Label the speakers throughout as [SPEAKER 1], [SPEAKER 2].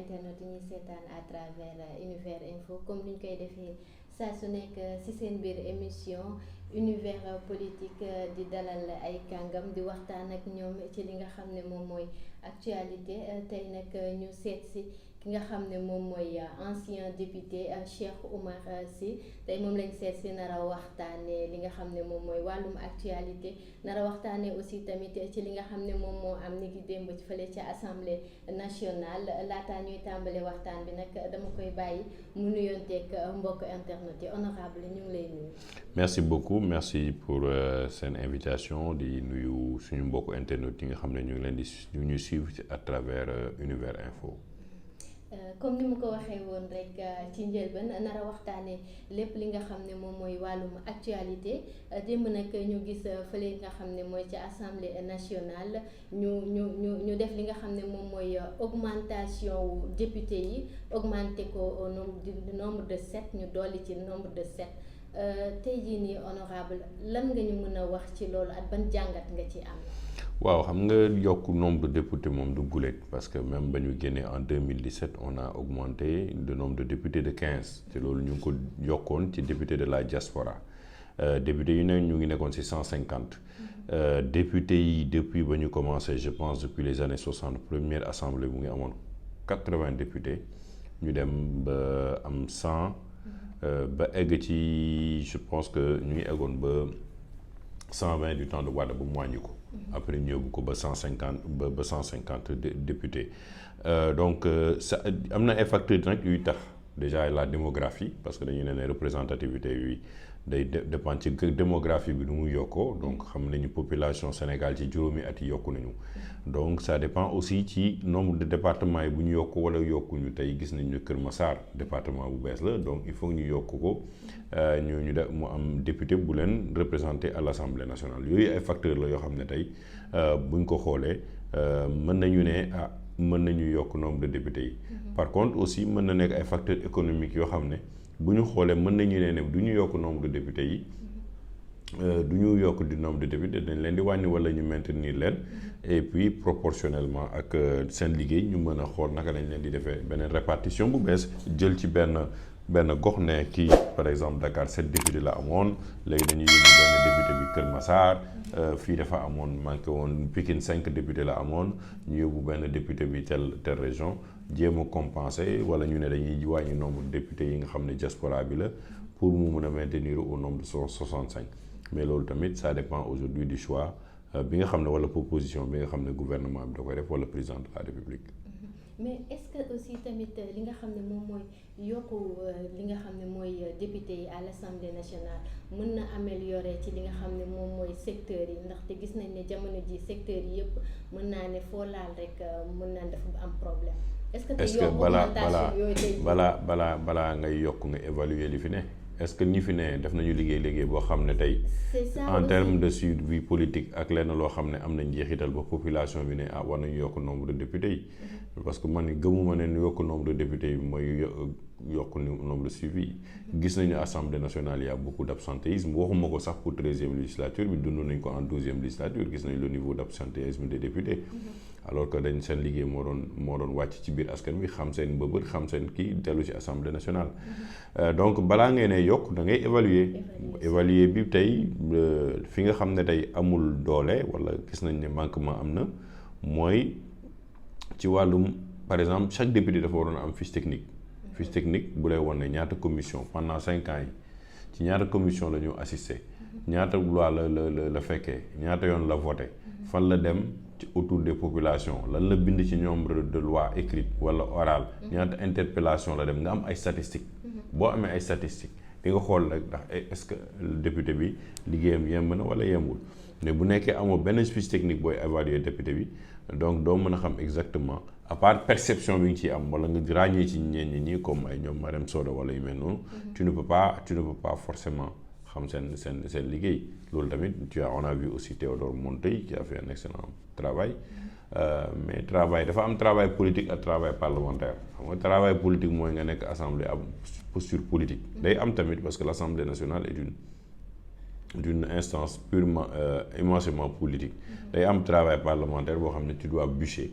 [SPEAKER 1] internet yi ñuy seetaan à travers Univers Info comme ni ñu koy defee saa su nekk ci seen biir émission univers politique di dalal ay kàngam di waxtaan ak ñoom ci li nga xam ne moom mooy actualité tey nag ñu seet si ki nga xam ne moom mooy ancien député Cheikh Oumar Sy tey moom lañ seet si nar a waxtaanee li nga xam ne moom mooy wàllum actualité nar a waxtaanee aussi tamit ci li nga xam ne moom moo am ni ki démb ci fële ci assemblée nationale laataa ñuy tàmbale waxtaan bi nag dama koy bàyyi mu nuyonteeg mbokk internet yi honorable ñu ngi lay nuyu.
[SPEAKER 2] merci beaucoup merci pour seen invitation di nuyu suñu mbokk internet yi nga xam ne ñu ngi leen di ñu suivre à travers Univers Info.
[SPEAKER 1] comme ni ma ko waxee woon rek ci njëlbeen nar a waxtaanee lépp li nga xam ne moom mooy wàllum actualité démb nag ñu gis fële nga xam ne mooy ci assemblée nationale ñu def li nga xam ne moom mooy augmentation wu député yi augmenté ko au nombre de 7 ñu dolli ci nombre de 7 tey jii nii honorable lan nga ñu mën a wax ci loolu ak ban jàngat nga ci am.
[SPEAKER 2] waaw xam nga yokk nombre de députés moom du guléet parce que même ba ñu génnee en 2017 on a augmenté le nombre de députés de 15 te loolu ñu ngi ko yokkoon ci député de la diaspora députés yu ne ñu ngi nekkoon ci 150 députés yi depuis ba ñu commencé je pense depuis les années 60 première assemblée bu ngi amoon 80 députés ñu dem ba am 100 ba egg ci je pense que ñu ngi eggoon ba 120 du temps de Wade ba mu wàññi ko après ñu yóbbu ko ba 150 ba 150 députés donc ça am na ay facteurs nag yuy tax déjà la démographie parce que dañu ne représentativité yi day dépendre ci démographie bi nu muy yokkoo donc xam nañu population Sénégal ci juróomi at yi yokku nañu donc ça dépend aussi ci nombre de départements yi bu ñu yokk wala yokkuñu tey gis nañu ne Kër Massar département bu bees la donc il faut ñu yokk ko ñu def mu am député bu leen représenté à l'Assemblée nationale yooyu ay facteurs la yoo xam ne tey buñ ko xoolee mën nañu ne mën nañu yokk nombre de députés yi par contre aussi mën na nekk ay facteurs économiques yoo xam ne bu ñu xoolee mën nañu ne du ñu yokk nombre de députés yi du ñu yokk du nombre de députés dañ leen di wàññi wala ñu maintenir leen et puis proportionnellement ak seen liggéey ñu mën a xool naka lañ leen di defee beneen répartition bu bees jël ci benn gox ne kii par exemple Dakar 7 députés la amoon léegi dañuy yóbbu benn député bi Kër Massar fii dafa amoon manqué woon Pikine 5 députés la amoon ñu yóbbu benn député bi telle région jéem a compenser wala ñu ne dañuy wàññi nombre de députés yi nga xam ne diaspora bi la pour mu mun a maintenir au nombre de 65 mais loolu tamit ça dépend aujourd'hui du choix bi nga xam ne wala proposition bi nga xam ne gouvernement bi da koy def wala président de la République.
[SPEAKER 1] mais est-ce que aussi tamit li nga xam ne moom mooy yokku li nga xam ne mooy député yi à l'Assemblée nationale mën na améliorer ci li nga xam ne moom mooy secteurs yi ndaxte gis nañ ne jamono ji secteurs yi yëpp mën naa ne foo laal rek mën naa dafa am problème. est-ce que
[SPEAKER 2] balaa ngay yokk nga évaluer li fi ne est-ce que ñi fi ne def nañu liggéey boo xam ne tey en termes de suivi politique ak lenn loo xam ne am na njeexital ba population bi ne war nañu yokk nombre de députés yi parce que man gëmuma ne yokk nombre de députés yi mooy yokk nombre de suivi yi gis nañu assemblée nationale y a beaucoup d'absentéisme waxuma ko sax pour 13e législature bi dund nañ ko en 12e législature gis nañ le niveau d'absentéisme des députés alors que dañ seen liggéey moo doon wàcc ci biir askan wi xam seen mbëbët xam seen kii dellu ci assemblée nationale donc balaa ngay ne yokk da ngay évaluer bi tey fi nga xam ne tey amul doole wala gis nañ ne manquement am na mooy ci wàllum par exemple chaque député dafa waroon a am fiche technique bu lay won ne ñaata commission pendant 5 ans yi ci ñaata commission la ñu assisté ñaata loi la fekkee ñaata yoon la voté fan la dem ci autour des populations lan la bind ci nombre de lois écrites wala orales ñaata interpellation la dem nga am ay statistiques boo amee ay statistiques di nga xool rek ndax est-ce que député bi liggéeyam yemb na wala yembul mais bu nekkee amoo benn fiche technique booy évaluer député bi donc doo mën a xam exactement à part perception bi nga ciy am wala nga ràññee ci ñenn ñi comme ay ñoom Marème Soda wala yu mel noonu tu ne peux pas forcément xam seen liggéey loolu tamit on a vu aussi Théodore Monteil qui a fait un excellent travail mais dafa am travail politique ak travail parlementaire xam nga travail politique mooy nga nekk assemblée am posture politique day am tamit parce que l'Assemblée nationale est d'une instance purement immensément politique day am travail parlementaire boo xam ne tu dois bûcher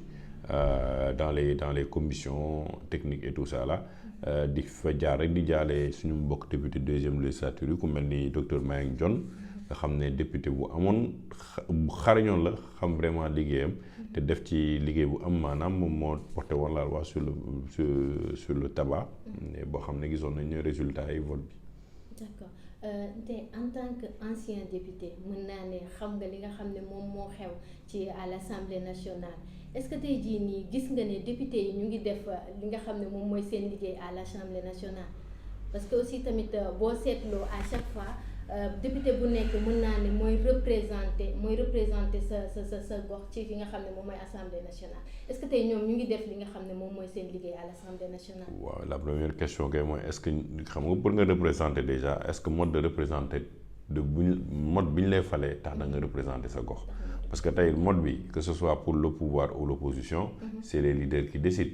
[SPEAKER 2] dans les commissions techniques et tout ça là di fa jaar rek di jaale suñu mbokk député deuxième législature yi ku mel ni docteur Mayang Dione nga xam ne député bu amoon xarañoon la xam vraiment liggéeyam te def ci liggéey bu am maanaam moom moo porté woon la loi sur le tabac boo xam ne gisoon nañu résultat yi vote bi.
[SPEAKER 1] D'accord te en tant que ancien député mën naa ne xam nga li nga xam ne moom moo xew ci à l'Assemblée nationale est-ce que tey jii nii gis nga ne député yi ñu ngi def li nga xam ne moom mooy seen liggéey à l'Assemblée nationale parce que aussi tamit boo seetloo à chaque fois député bu nekk mën naa ne mooy représenter sa gox ci fi nga xam ne moom mooy Assemblée nationale est-ce que tey ñoom ñu ngi def li nga xam ne moom mooy seen liggéey à l'Assemblée nationale.
[SPEAKER 2] waaw la première question kay mooy est-ce que xam nga pour nga représenter déjà est-ce que mode de représenter mode bi ñu lay falee tax na nga représenter sa gox parce que tey mode bi que ce soit pour le pouvoir ou l'opposition c'est les leaders qui décident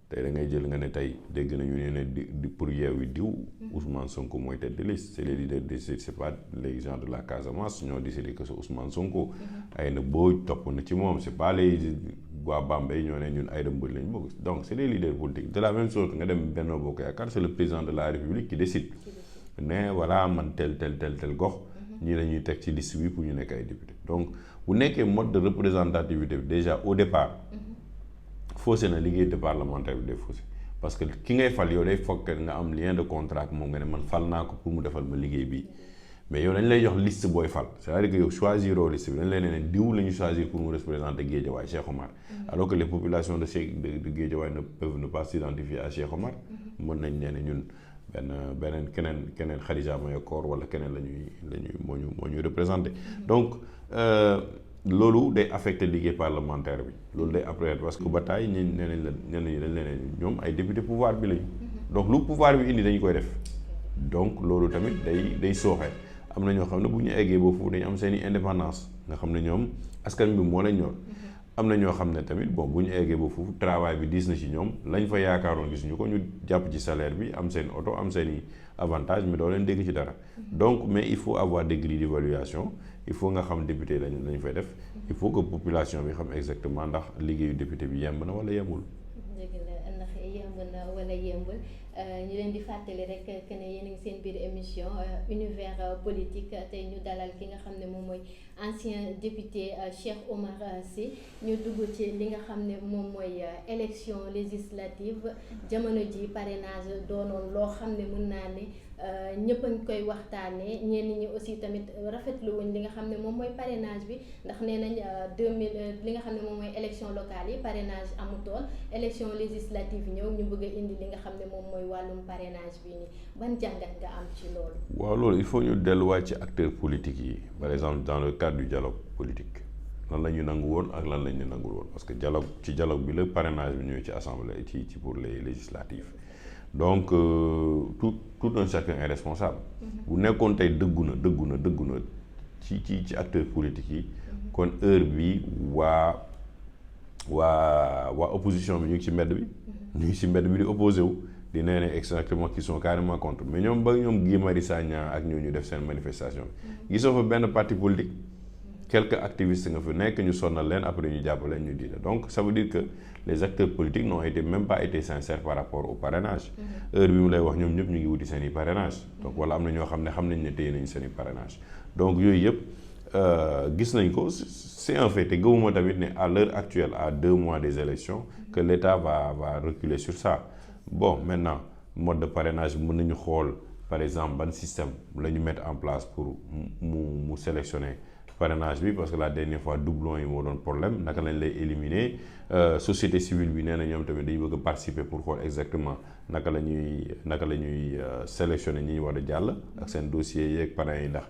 [SPEAKER 2] tey da ngay jël nga ne tey dégg nañu ne di pour Yewwi diw Ousmane Sonko mooy tête de liste c'est les leaders décident c'est pas les gens de la Casamance ñoo décidé que c'est Ousmane Sonko ay na boo topp na ci moom c'est pas les waa Bambey ñoo ne ñun Aïda Mbodj lañ bëgg donc c'est les leaders politiques de la même sorte nga dem Benno Bokk Yaakaar c'est le président de la République qui décide ne voilà man tel gox ñii la ñuy teg ci liste bi pour ñu nekk ay député donc bu nekkee mode de représentativité bi déjà au départ faussé na liggéey de parlementaire bi day faussé parce que ki ngay fal yow day fokk nga am lien de contrat ak moom nga ne man fal naa ko pour mu defal ma liggéey bi mais yow dañ lay jox liste booy fal c'est-à-dire que yow choisiroo liste bi dañ lay ne diw la ñu choisir pour mu représenter Guédiawaye Cheikh Omar alors que les populations de Guédiawaye ne peuvent ne pas s'identifier à Cheikh Omar mën nañ ne ñun beneen keneen Khadija Mayakor wala keneen lañuy moo ñuy représenter donc loolu day affecté liggéey parlementaire bi loolu day après parce que ba taay ñi dañ leen ñoom ay député pouvoir bi lañu donc lu pouvoir bi indi dañu koy def donc loolu tamit day sooxe am na ñoo xam ne bu ñu eggee ba foofu dañu am seen i indépendance nga xam ne ñoom askan bi moo leen ñor am na ñoo xam ne tamit bon bu ñu eggee ba foofu travail bi diis na ci ñoom lañ fa yaakaaroon gisuñu ko ñu jàpp ci salaire bi am seen oto am seen i avantage mais doo leen dégg ci dara donc mais il faut avoir des grilles d'évaluation il faut nga xam député lañu fay def il faut que population bi xam exactement ndax liggéeyu député bi yemb na wala yembul.
[SPEAKER 1] dëgg la ndax yemb na wala yembul ñu leen di fàttali rek que ne yéen a ngi seen biir émission univers politique tey ñu dalal ki nga xam ne moom mooy ancien député Cheikh Oumar Sy ñu dugg ci li nga xam ne moom mooy élection législative jamono ji parrainage doonoon loo xam ne mën naa ne ñëpp a ngi koy waxtaanee ñenn ñi aussi tamit rafetlu wuñ li nga xam ne moom mooy parrainage bi ndax nee nañ 2000 li nga xam ne moom mooy élection locale yi parrainage amutoon élection législative ñëw ñu bëgg a indi li nga xam ne moom mooy wàllum parrainage bi nii ban jàngat nga am ci loolu.
[SPEAKER 2] waaw loolu il faut ñu delluwaat ci acteurs politiques yi par exemple dans le cadre du dialogue politique lan la ñu nangu woon ak lan la ñu nangul woon parce que dialogue bi la parrainage bi ñëw ci assemblée ci pour les législatives. Donc tout un chacun est responsable bu nekkoon tey dëggu na ci acteurs politiques yi kon heure bi waa opposition bi ñu ngi ci mbedd bi di opposé wu di nee ne exactement qui sont carrément contre mais ñoom Guy Marius Sagna ak ñoo ñu def seen manifestation bi gisoo fa benn parti politique quelques activistes nga fi nekk ñu sonnal leen après ñu jàpp leen ñu diine donc ça veut dire que les acteurs politiques n'ont même pas été sincères par rapport au parrainage heure bi mu lay wax ñoom ñëpp ñu ngi wuti seen i parrainage donc wala am na ñoo xam ne xam nañ ne téye nañu seen i parrainage donc yooyu yëpp gis nañ ko c'est un fait te gëwuma tamit ne à l'heure actuelle à 2 mois des élections que l'État va reculer sur ça bon maintenant mode de parrainage bi mën nañu xool par exemple ban système la ñu mettre en place pour mu sélectionner parrainage bi parce que la dernière fois doublon yi moo doon problème naka lañ lay éliminer société civile bi nee na ñoom tamit dañu bëgg a participer pour xool exactement naka la ñuy sélectionner ñi war a jàll ak seen dossiers yeeg parrain yi ndax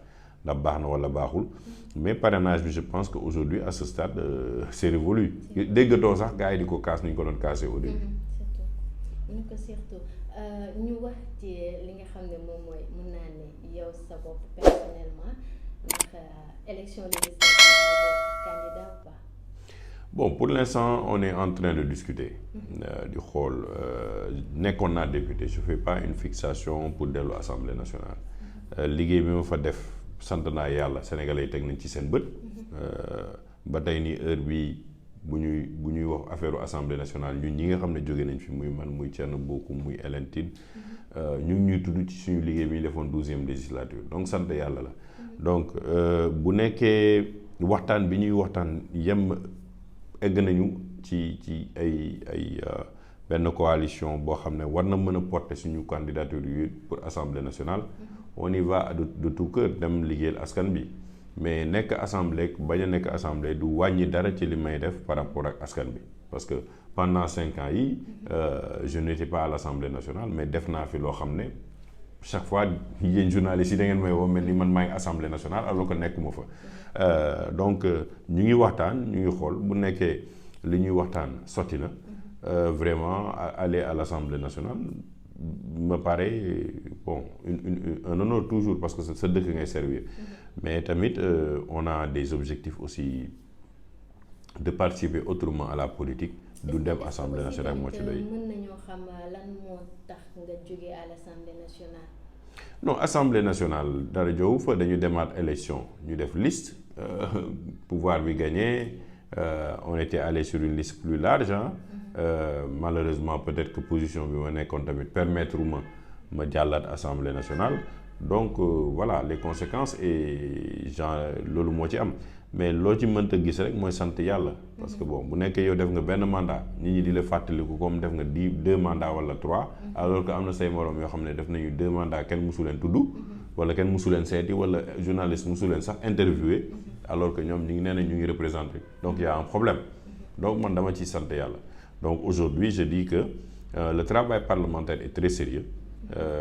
[SPEAKER 2] baax na wala baaxul mais parrainage bi je pense que aujourd'hui à ce stade c'est révolu déggatoo sax gars yi di ko kaas ni ñu ko doon kaasee au début.
[SPEAKER 1] surtout ñu wax ci li nga xam ne moom mooy mën naa ne yow sa bopp personnellement ndax élection législative candidat ou pas?
[SPEAKER 2] Bon, pour l'instant on est en train de discuter di xool nekkoon naa député je fais pas une fixation pour dellu Assemblée nationale liggéey bi ma fa def sant naa yàlla sénégalais yi teg nañ ci seen bët ba tey nii heure bi bu ñuy wax affaire assemblée nationale ñun ñi nga xam ne jóge nañ fi muy man muy Thierno Bocoum muy Hélène Tine ñu ngi ñuy tudd ci suñu liggéey bi ñu defoon 12e législature donc sant yàlla la. donc bu nekkee waxtaan bi ñuy waxtaan egg nañu ci ay benn coalition boo xam ne war na mën a porter suñu candidature yi pour assemblée nationale on y va de tout cœur dem liggéeyal askan bi mais nekk assemblée bañ a nekk assemblée du wàññi dara ci li may def par rapport ak askan bi parce que pendant 5 ans yi je n'étais pas à l'Assemblée nationale mais def naa fi loo xam ne chaque fois yéen journalistes yi da ngeen may woo mel ni man maa ngi Assemblée nationale alors que nekkuma fa donc ñu ngi waxtaan ñu ngi xool bu nekkee li ñuy waxtaan sotti na vraiment aller à l'Assemblée nationale me paraît bon un honneur toujours parce que sa dëkk ngay servir mais tamit on a des objectifs aussi de participer autrement à la politique du dem Assemblée nationale moo ci doy.
[SPEAKER 1] mën nañoo xam lan moo tax nga jóge à l'Assemblée nationale.
[SPEAKER 2] non Assemblée nationale dara jowu fa dañu demaat élection ñu def liste pouvoir bi gagné on était allé sur une liste plus large malheureusement peut-être que position bi ma nekkoon tamit permettre ma jàllaat Assemblée nationale donc voilà les conséquences et genre loolu moo ci am mais loo ci mënta gis rek mooy sant yàlla parce que bon bu nekkee yow def nga benn mandat nit ñi di la fàttaliku comme def nga 2 mandats wala 3 alors que am na say morom yoo xam ne def nañu 2 mandats kenn musu leen tudd wala kenn musu leen seeti wala journaliste musu leen sax interviewé alors que ñoom ñu ngi nee na ñu ngi représenté donc y a un problème donc man dama ciy sant yàlla donc aujourd'hui je dis que le travail parlementaire est très sérieux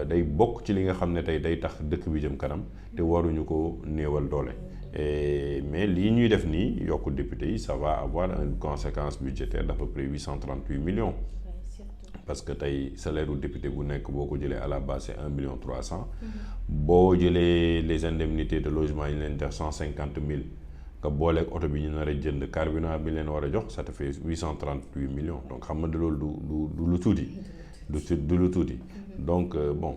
[SPEAKER 2] day bokk ci li nga xam ne tey day tax dëkk bi jëm kanam te waruñu ko néewal doole mais lii ñuy def nii yokku député yi ça va avoir une conséquence budgétaire d'à peu près 838 millions parce que tey salaire u député bu nekk boo ko jëlee à la base c'est 1,3 million boo jëlee les indemnités de logement yi leen def 150 000 nga booleeg oto bi ñu nar a jënd carburant bi leen war a jox ça te fait 838 millions donc xam nga loolu du lu tuuti du lu tuuti donc bon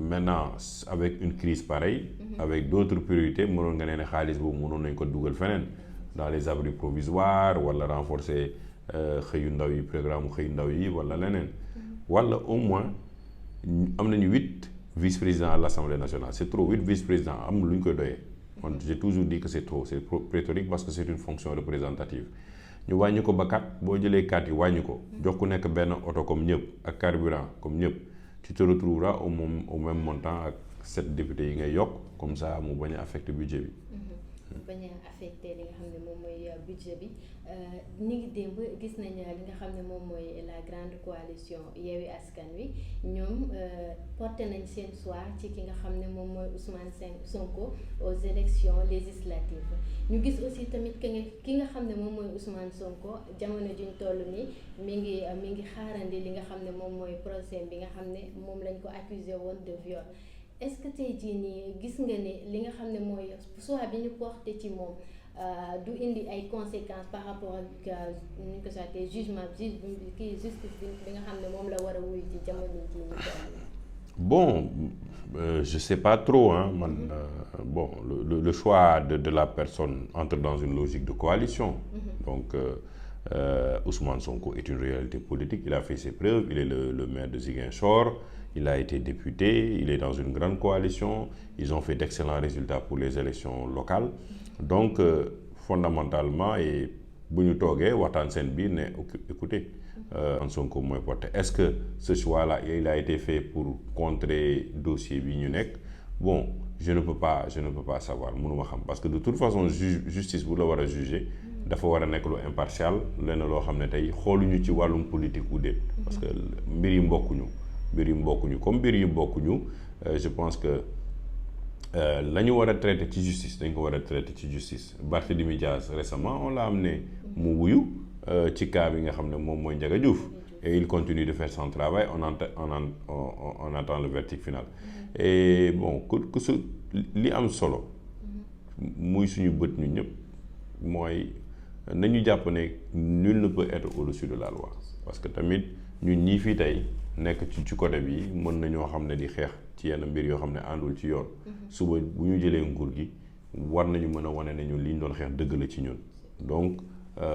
[SPEAKER 2] maintenant avec une crise pareille avec d'autres priorités mënoon nga ne xaalis boobu mënoon nañ ko dugal feneen dans les abris provisoires wala renforcer xëyu ndaw yi programme xëyu ndaw yi wala leneen wala au moins am nañu 8 vice-présidents à l'Assemblée nationale c'est trop 8 vice-présidents am lu ñu koy doyee man j'ai toujours dit que c'est trop c'est pléthorique parce que c'est une fonction représentative ñu wàññi ko ba 4 boo jëlee 4 yi wàññi ko jox ku nekk benn oto comme ñëpp ak carburant comme ñëpp tu te retrouveras au même montant ak 7 députés yi ngay yokk comme ça mu bañ a affecter budget bi.
[SPEAKER 1] bañ a affecté li nga xam ne moom mooy budget bi ni ngi démb gis nañ li nga xam ne moom mooy la grande coalition Yewwi Askan Wi ñoom porté nañ seen choix ci ki nga xam ne moom mooy Ousmane Sonko aux élections législatives ñu gis aussi tamit que ki nga xam ne moom mooy Ousmane Sonko jamono juñ toll nii mi ngi xaarandi li nga xam ne moom mooy procès bi nga xam ne moom lañ ko accusé woon de viol. est-ce que tey jii nii gis nga ne li nga xam ne mooy soit bi ñu porté ci moom du indi ay conséquences par rapport ak nu ñu ko sottee jugement justice bi nga xam ne moom la war a wuyu ci jamono jii nii.
[SPEAKER 2] bon je sais pas trop bon le choix de la personne entre dans une logique de coalition. Donc Ousmane Sonko est une réalité politique, il a fait ses preuves, il est le maire de Ziguinchor, il a été député, il est dans une grande coalition, ils ont fait d'excellents résultats pour les élections locales. Donc fondamentalement et bu ñu toogee waxtaan seen biir ne écoutez Ousmane Sonko mooy porté est-ce que ce choix-là il a été fait pour contrer dossier bi ñu nekk bon je ne peux pas savoir mënuma xam parce que de toute façon justice bu la war a juger dafa war a nekk lu impartial lenn loo xam ne tey xooluñu ci wàllum politique ou déet parce que mbir yi mbokkuñu comme mbir yi bokkuñu je pense que la ñu war a traiter ci justice dañ ko war a traiter ci justice. Barthélémy Dias récemment on l'a amené mu wuyu ci cas bi nga xam ne moom mooy Ndiaga Diouf et il continue de faire son travail on attend le verdict final et bon ku su li am solo muy suñu bët ñu ñëpp mooy nañu jàpp ne nul ne peut être au-dessus de la loi parce que tamit ñun ñii fii tey nekk ci côté bi mën nañoo xam ne di xeex ci yenn mbir yoo xam ne àndul ci yoon suba bu ñu jëlee nguur gi war nañu mën a wane ne ñun li ñu doon xeex dëgg la ci ñun donc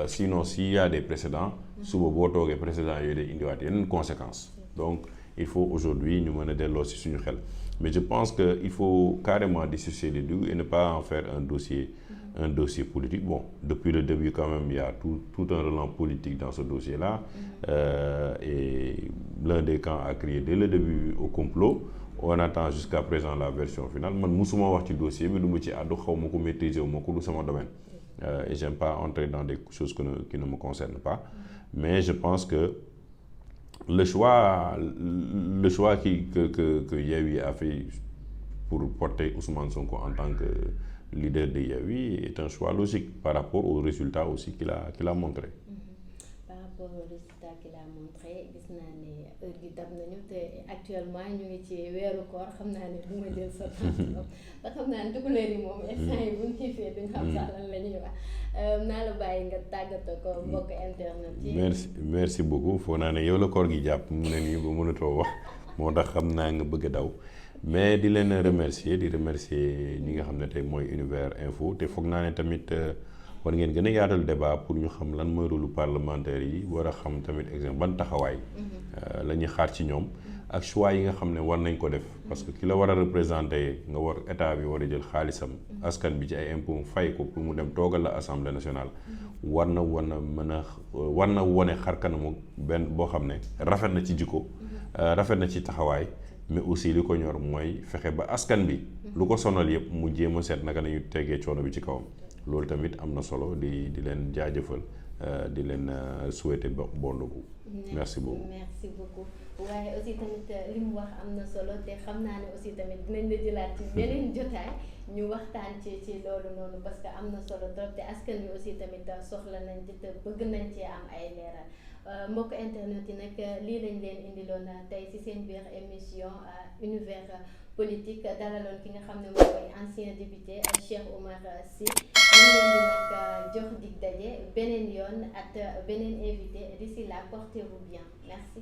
[SPEAKER 2] sinon s'il y a des précédents suba boo toogee précédents yooyu day indiwaat yeneen conséquences donc il faut aujourd'hui ñu mën a delloo si suñu xel mais je pense que il faut carrément dissocier les deux et ne pas en faire un dossier politique. Bon, depuis le début quand même, il y a tout un relent politique dans ce dossier-là. Et l'un des camps a crié dès le début au complot. On attend jusqu'à présent la version finale. Man musuma wax ci dossier bi du ma ci àddu xaw ma ko maîtriser wu ma ko du sama domaine. Et j'aime pas entrer dans des choses qui ne me concernent pas. Mais je pense que le choix que Yewwi a fait pour porter Ousmane Sonko en tant que leader de Yewwi est un choix logique par rapport aux résultats aussi qu'il a montré.
[SPEAKER 1] Par rapport aux résultats qu'il a montré gis naa ne heure gi dab nañu te actuellement ñu ngi ci weeru koor xam naa ne du ma jël sa temps ba xam naa ne tukulóor yi moom instant yi buñ xiifee duñ xam sax lan la ñuy wax naa la bàyyi nga tàggatoo ko mbokk internet yi.
[SPEAKER 2] merci beaucoup foo naa ne yow la koor gi jàpp mu ne nii ba mënatoo wax moo tax xam naa nga bëgg a daw. mais di leen remercier ñi nga xam ne tey mooy Univers Info te foog naa ne tamit war ngeen gën a yaatal débat pour ñu xam lan mooy rôle parlementaire yi war a xam tamit exemple ban taxawaay la ñuy xaar ci ñoom ak choix yi nga xam ne war nañ ko def parce que ki la war a représenter nga war état bi war a jël xaalisam askan bi ci ay impôt fay ko pour mu dem toogal la assemblée nationale war na wone xar kanamu benn boo xam ne rafet na ci jikko rafet na ci taxawaay mais aussi li ko ñor mooy fexe ba askan bi lu ko sonal yëpp mu jéem a seet naka nañu tegee coono bi ci kawam loolu tamit am na solo di leen jaajëfal di leen souhaiter bon dogu. merci beaucoup waaye aussi tamit li mu wax am na solo te xam naa ne aussi tamit dinañ la jëlaat ci beneen jotaay ñu waxtaan ci loolu noonu parce que am na solo trop te askan bi aussi tamit soxla nañ ci te bëgg nañ ci am ay leeral. mbokk internet yi nag lii lañ leen indiloon tey ci seen biir émission Univers Politique dalaloon ki nga xam ne moom mooy ancien député Cheikh Oumar Sy ñu leen di nag jox dig daje beneen yoon ak beneen invité d'ici là portez-vous bien merci.